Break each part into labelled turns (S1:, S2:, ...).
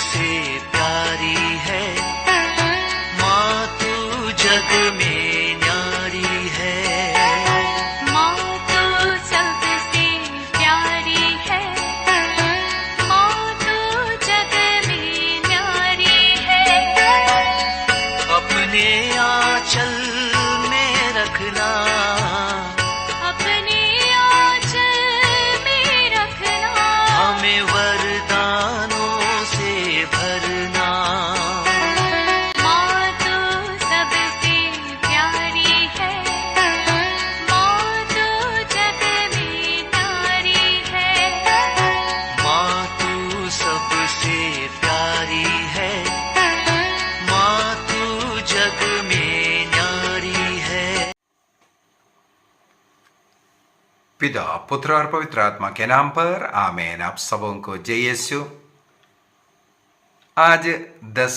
S1: सबसे प्यारी है, माँ तू जग में न्यारी है।
S2: माँ तू सबसे प्यारी है, माँ तू जग में न्यारी है।
S1: अपने आंचल में रखना,
S2: अपने आंचल में रखना,
S1: हमें वरदानों से भरना।
S2: माँ तू सबसे प्यारी है, माँ तू जग में न्यारी है।
S1: माँ तू सबसे प्यारी है, माँ तू जग में न्यारी है।
S3: पिता, पुत्र और पवित्र आत्मा के नाम पर आमीन। आप सबों को जय यीशु। आज 10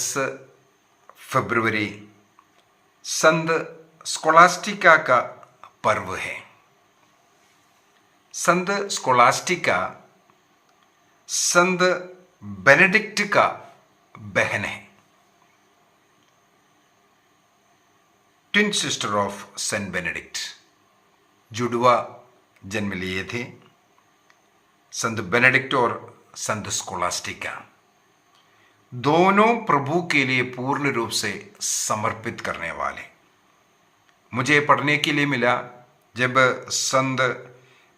S3: फरवरी संत स्कोलास्टिका का पर्व है। संत स्कोलास्टिका संत बेनेडिक्ट का बहन है, twin sister of saint Benedict. जुड़वा जन्म लिए थे संत बेनेडिक्ट और संत स्कोलास्टिका। दोनों प्रभु के लिए पूर्ण रूप से समर्पित करने वाले। मुझे पढ़ने के लिए मिला, जब संत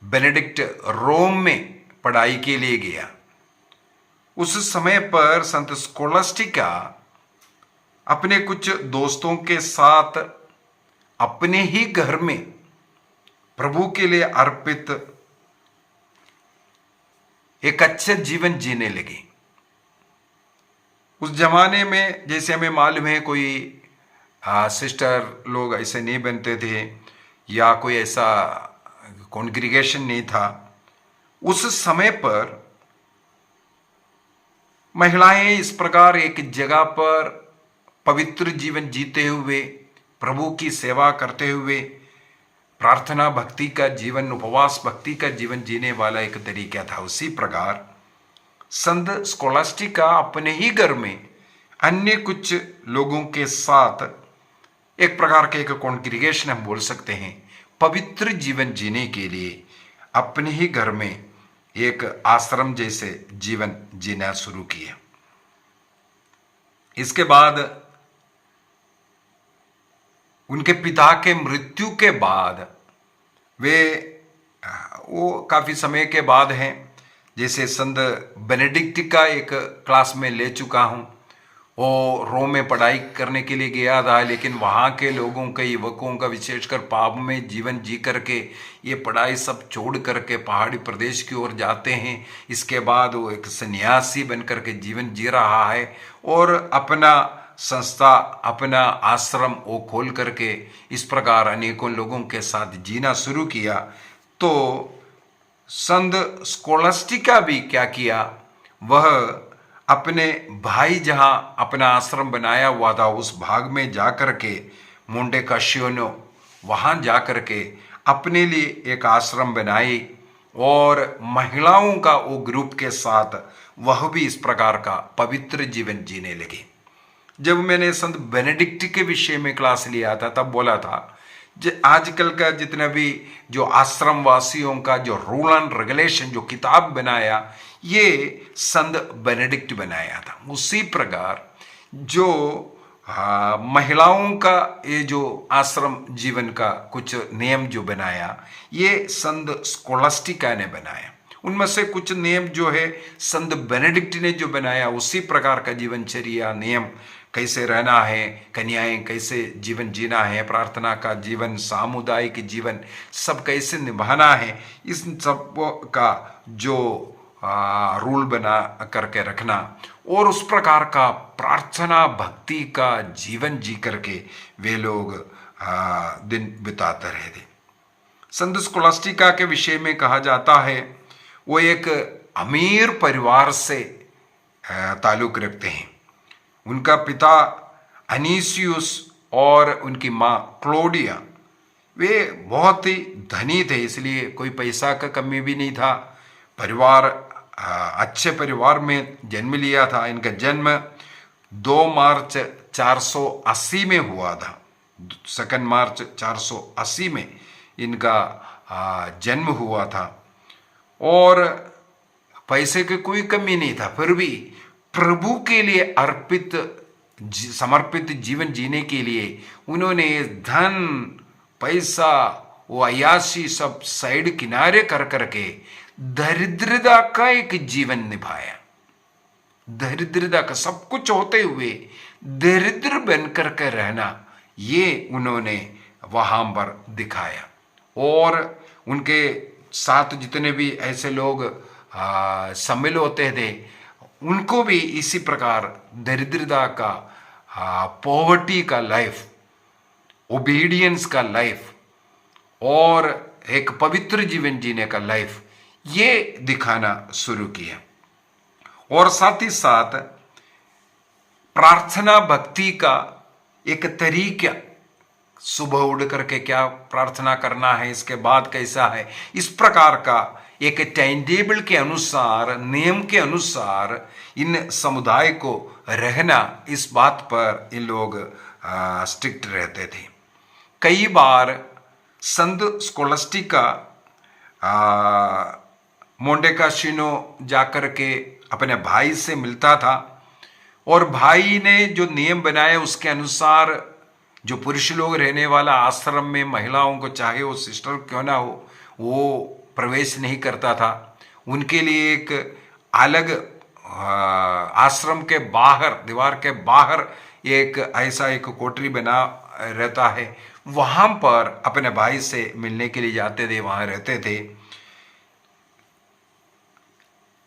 S3: बेनेडिक्ट रोम में पढ़ाई के लिए गया, उस समय पर संत स्कोलास्टिका अपने कुछ दोस्तों के साथ अपने ही घर में प्रभु के लिए अर्पित एक अच्छे जीवन जीने लगी। उस जमाने में जैसे हमें मालूम है, कोई सिस्टर लोग ऐसे नहीं बनते थे या कोई ऐसा कॉन्ग्रीगेशन नहीं था। उस समय पर महिलाएं इस प्रकार एक जगह पर पवित्र जीवन जीते हुए, प्रभु की सेवा करते हुए, प्रार्थना भक्ति का जीवन, उपवास भक्ति का जीवन जीने वाला एक तरीका था। उसी प्रकार संत स्कोलास्टिका अपने ही घर में अन्य कुछ लोगों के साथ एक प्रकार के एक कॉन्ग्रीगेशन हम बोल सकते हैं, पवित्र जीवन जीने के लिए अपने ही घर में एक आश्रम जैसे जीवन जीना शुरू किया। इसके बाद उनके पिता के मृत्यु के बाद वो काफी समय के बाद हैं। जैसे संत बेनेडिक्ट का एक क्लास में ले चुका हूं, वो रोम में पढ़ाई करने के लिए गया था, लेकिन वहाँ के लोगों के, युवकों का विशेषकर पाप में जीवन जी करके ये पढ़ाई सब छोड़ करके पहाड़ी प्रदेश की ओर जाते हैं। इसके बाद वो एक सन्यासी बन करके जीवन जी रहा है और अपना संस्था, अपना आश्रम वो खोल करके इस प्रकार अनेकों लोगों के साथ जीना शुरू किया। तो संत स्कोलास्टिका भी क्या किया, वह अपने भाई जहां अपना आश्रम बनाया हुआ था उस भाग में जाकर के, मोंटे कासियानो, वहां जाकर के अपने लिए एक आश्रम बनाई और महिलाओं का वो ग्रुप के साथ वह भी इस प्रकार का पवित्र जीवन जीने लगे। जब मैंने संत बेनेडिक्ट के विषय में क्लास लिया था तब बोला था, आजकल का जितना भी जो आश्रम वासियों का जो रूल एंड रेगुलेशन जो किताब बनाया, ये संत बेनेडिक्ट बनाया था। उसी प्रकार जो महिलाओं का ये जो आश्रम जीवन का कुछ नियम जो बनाया, ये संत स्कोलास्टिका ने बनाया। उनमें से कुछ नियम जो है संत बेनेडिक्ट ने जो बनाया, उसी प्रकार का जीवनचर्या नियम, कैसे रहना है, कन्याएं कैसे जीवन जीना है, प्रार्थना का जीवन, सामुदायिक जीवन सब कैसे निभाना है, इस सब का जो रूल बना करके रखना और उस प्रकार का प्रार्थना भक्ति का जीवन जी करके वे लोग दिन बिताते रहे थे। संत स्कोलास्टिका के विषय में कहा जाता है वो एक अमीर परिवार से ताल्लुक रखते हैं। उनका पिता अनीसियुस और उनकी माँ क्लोडिया, वे बहुत ही धनी थे, इसलिए कोई पैसा का कमी भी नहीं था। परिवार अच्छे परिवार में जन्म लिया था। इनका जन्म 2 मार्च 480 में हुआ था। 2 मार्च 480 में इनका जन्म हुआ था। और पैसे की कोई कमी नहीं था, फिर भी प्रभु के लिए समर्पित जीवन जीने के लिए उन्होंने धन पैसा वो अयाशी सब साइड किनारे कर करके दरिद्रता का एक जीवन निभाया। दरिद्रता का सब कुछ होते हुए दरिद्र बन करके रहना, ये उन्होंने वहां पर दिखाया। और उनके साथ जितने भी ऐसे लोग शामिल होते थे, उनको भी इसी प्रकार दरिद्रता का, पॉवर्टी का लाइफ, ओबीडियंस का लाइफ और एक पवित्र जीवन जीने का लाइफ, ये दिखाना शुरू किया। और साथ ही साथ प्रार्थना भक्ति का एक तरीका, सुबह उठ करके क्या प्रार्थना करना है, इसके बाद कैसा है, इस प्रकार का एक टाइम टेबल के अनुसार, नियम के अनुसार इन समुदाय को रहना, इस बात पर इन लोग स्ट्रिक्ट रहते थे। कई बार संत स्कोलास्टिका मोंटे कासिनो जाकर के अपने भाई से मिलता था और भाई ने जो नियम बनाए उसके अनुसार जो पुरुष लोग रहने वाला आश्रम में महिलाओं को, चाहे वो सिस्टर क्यों ना हो, वो प्रवेश नहीं करता था। उनके लिए एक अलग आश्रम के बाहर, दीवार के बाहर एक ऐसा एक कोठरी बना रहता है, वहां पर अपने भाई से मिलने के लिए जाते थे, वहां रहते थे।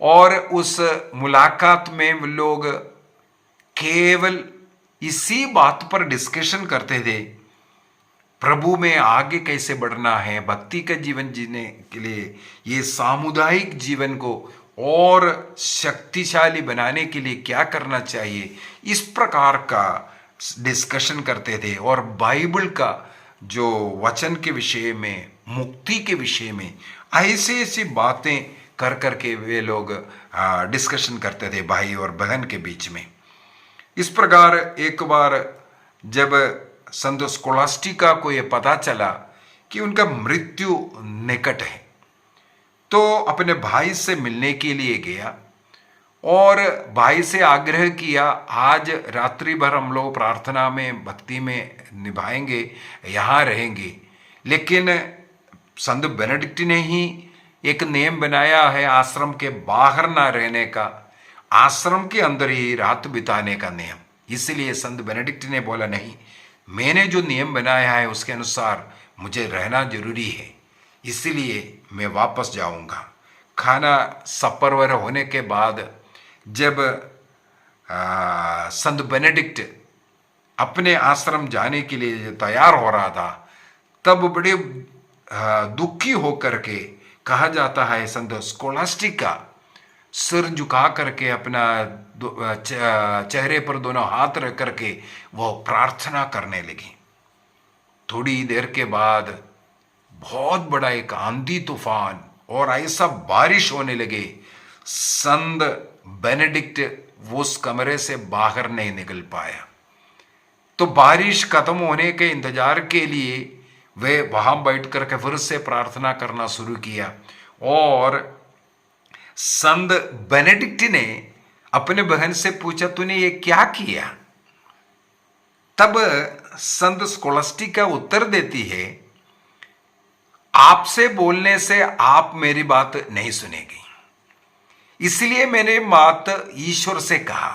S3: और उस मुलाकात में वो लोग केवल इसी बात पर डिस्कशन करते थे, प्रभु में आगे कैसे बढ़ना है, भक्ति का जीवन जीने के लिए, ये सामुदायिक जीवन को और शक्तिशाली बनाने के लिए क्या करना चाहिए, इस प्रकार का डिस्कशन करते थे। और बाइबल का जो वचन के विषय में, मुक्ति के विषय में ऐसी ऐसी बातें कर करके वे लोग डिस्कशन करते थे भाई और बहन के बीच में। इस प्रकार एक बार जब संत स्कोलास्टिका को यह पता चला कि उनका मृत्यु निकट है, तो अपने भाई से मिलने के लिए गया और भाई से आग्रह किया, आज रात्रि भर हम लोग प्रार्थना में, भक्ति में निभाएंगे, यहाँ रहेंगे। लेकिन संत बेनेडिक्ट ने ही एक नियम बनाया है आश्रम के बाहर ना रहने का, आश्रम के अंदर ही रात बिताने का नियम। इसलिए संत बेनेडिक्ट ने बोला, नहीं, मैंने जो नियम बनाया है उसके अनुसार मुझे रहना जरूरी है, इसलिए मैं वापस जाऊंगा। खाना सपर होने के बाद जब संत बेनेडिक्ट अपने आश्रम जाने के लिए तैयार हो रहा था, तब बड़े दुखी होकर के कहा जाता है संत स्कोलास्टिका सिर झुका करके अपना चेहरे पर दोनों हाथ रख करके वो प्रार्थना करने लगी। थोड़ी देर के बाद बहुत बड़ा एक आंधी तूफान और ऐसा बारिश होने लगे, संत बेनेडिक्ट उस कमरे से बाहर नहीं निकल पाया। तो बारिश खत्म होने के इंतजार के लिए वे वहां बैठ करके फिर से प्रार्थना करना शुरू किया। और संत बेनेडिक्ट ने अपने बहन से पूछा, तूने ये क्या किया? तब संत स्कोलास्टिका उत्तर देती है, आपसे बोलने से आप मेरी बात नहीं सुनेगी, इसलिए मैंने बात ईश्वर से कहा,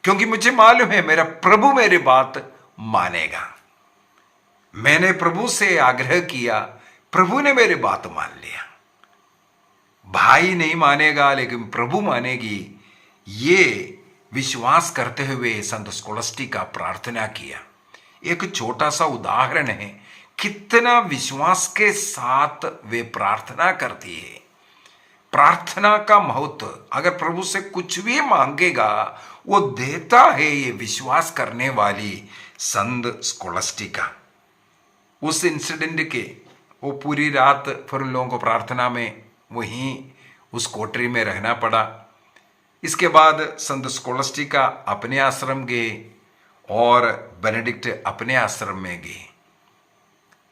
S3: क्योंकि मुझे मालूम है मेरा प्रभु मेरी बात मानेगा। मैंने प्रभु से आग्रह किया, प्रभु ने मेरी बात मान लिया। भाई नहीं मानेगा लेकिन प्रभु मानेगी, ये विश्वास करते हुए संत स्कोलास्टिका प्रार्थना किया। एक छोटा सा उदाहरण है, कितना विश्वास के साथ वे प्रार्थना करती है। प्रार्थना का महत्व, अगर प्रभु से कुछ भी मांगेगा वो देता है, ये विश्वास करने वाली संत स्कोलास्टिका। उस इंसिडेंट के वो पूरी रात फिर उन लोगों को प्रार्थना में वहीं उस कोठरी में रहना पड़ा। इसके बाद संत स्कोलास्टिका अपने आश्रम गए और बेनेडिक्ट अपने आश्रम में गए।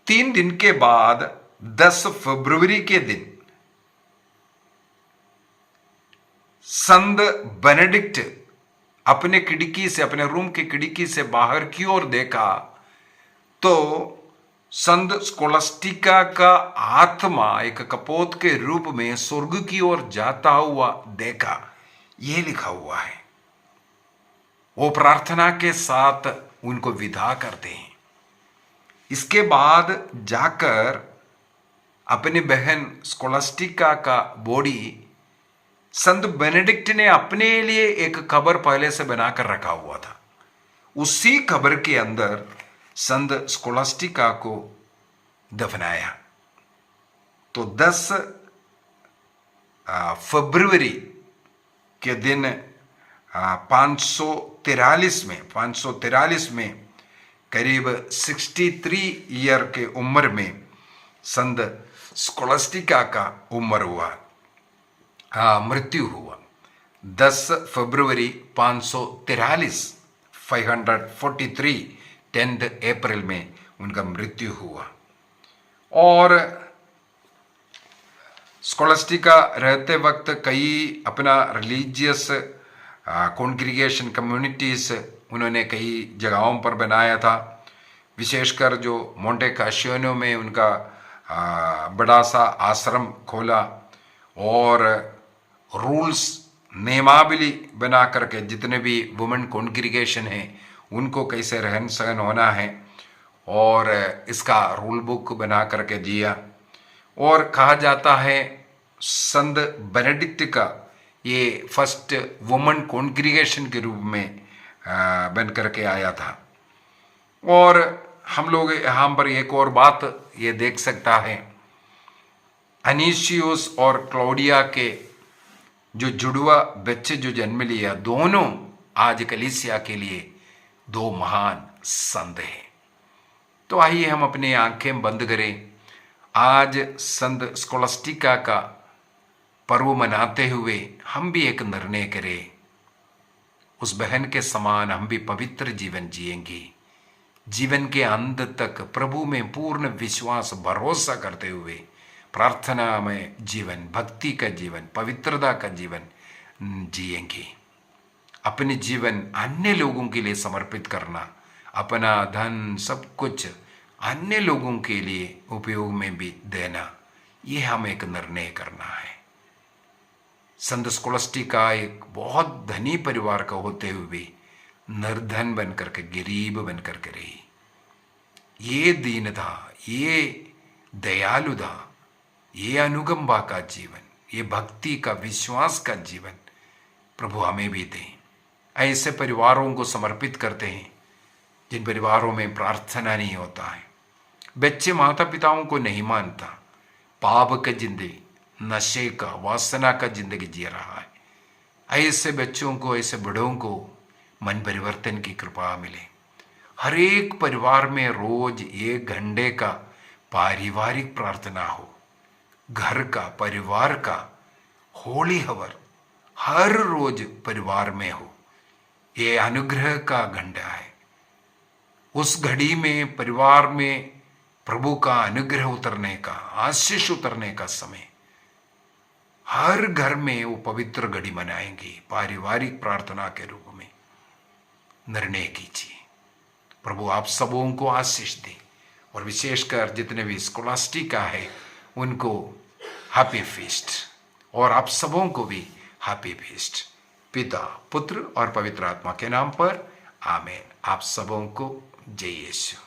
S3: 3 दिन के बाद 10 फरवरी के दिन संत बेनेडिक्ट अपने खिड़की से, अपने रूम की खिड़की से बाहर की ओर देखा तो संत स्कोलास्टिका का आत्मा एक कपोत के रूप में स्वर्ग की ओर जाता हुआ देखा। यह लिखा हुआ है। वो प्रार्थना के साथ उनको विदा करते हैं। इसके बाद जाकर अपनी बहन स्कोलास्टिका का बॉडी संत बेनेडिक्ट ने अपने लिए एक कब्र पहले से बनाकर रखा हुआ था। उसी कब्र के अंदर संत स्कोलास्टिका को दफनाया। तो 10 फरवरी के दिन 543 में करीब 63 ईयर के उम्र में संत स्कोलास्टिका का मृत्यु हुआ। 10 फरवरी 543 10 अप्रैल में उनका मृत्यु हुआ। और स्कोलास्टिका रहते वक्त कई अपना रिलीजियस कॉन्ग्रीगेशन कम्युनिटीज उन्होंने कई जगहों पर बनाया था। विशेषकर जो मोंटे कासियानो में उनका बड़ा सा आश्रम खोला और रूल्स नियमावली बना करके जितने भी वुमेन कॉन्ग्रीगेशन हैं उनको कैसे रहन सहन होना है और इसका रूल बुक बना करके दिया। और कहा जाता है संत बेनेडिक्ट का ये फर्स्ट वुमेन कॉन्ग्रीगेशन के रूप में बन करके आया था। और हम लोग यहाँ पर एक और बात ये देख सकता है, अनीशियोस और क्लौडिया के जो जुड़वा बच्चे जो जन्म लिया, दोनों आज कलीसिया के लिए 2 महान संत हैं। तो आइए हम अपनी आंखें बंद करें। आज संत स्कोलास्टिका का पर्व मनाते हुए हम भी एक निर्णय करें, उस बहन के समान हम भी पवित्र जीवन जिएंगे। जीवन के अंत तक प्रभु में पूर्ण विश्वास भरोसा करते हुए प्रार्थना में जीवन, भक्ति का जीवन, पवित्रता का जीवन जिएंगे। अपने जीवन अन्य लोगों के लिए समर्पित करना, अपना धन सब कुछ अन्य लोगों के लिए उपयोग में भी देना, ये हम एक निर्णय करना है। संत स्कोलास्टिका एक बहुत धनी परिवार का होते हुए निर्धन बनकर के, गरीब बनकर के रही। ये दीनता, ये दयालुता, ये अनुकंपा का जीवन, ये भक्ति का, विश्वास का जीवन प्रभु हमें भी दें। ऐसे परिवारों को समर्पित करते हैं जिन परिवारों में प्रार्थना नहीं होता है, बच्चे माता पिताओं को नहीं मानता, पाप का जिंदगी, नशे का, वासना का जिंदगी जी रहा है। ऐसे बच्चों को, ऐसे बड़ों को मन परिवर्तन की कृपा मिले। हर एक परिवार में रोज 1 घंटे का पारिवारिक प्रार्थना हो, घर का, परिवार का होली हवर हर रोज परिवार में हो। ये अनुग्रह का घंटा है। उस घड़ी में परिवार में प्रभु का अनुग्रह उतरने का, आशीष उतरने का समय, हर घर में वो पवित्र घड़ी मनाएंगे पारिवारिक प्रार्थना के रूप में। निर्णय कीजिए। प्रभु आप सबों को आशीष दे और विशेषकर जितने भी स्कोलास्टिका है उनको हैप्पी फीस्ट, और आप सबों को भी हैप्पी फीस्ट। पिता, पुत्र और पवित्र आत्मा के नाम पर आमीन। आप सबों को जय यीशु।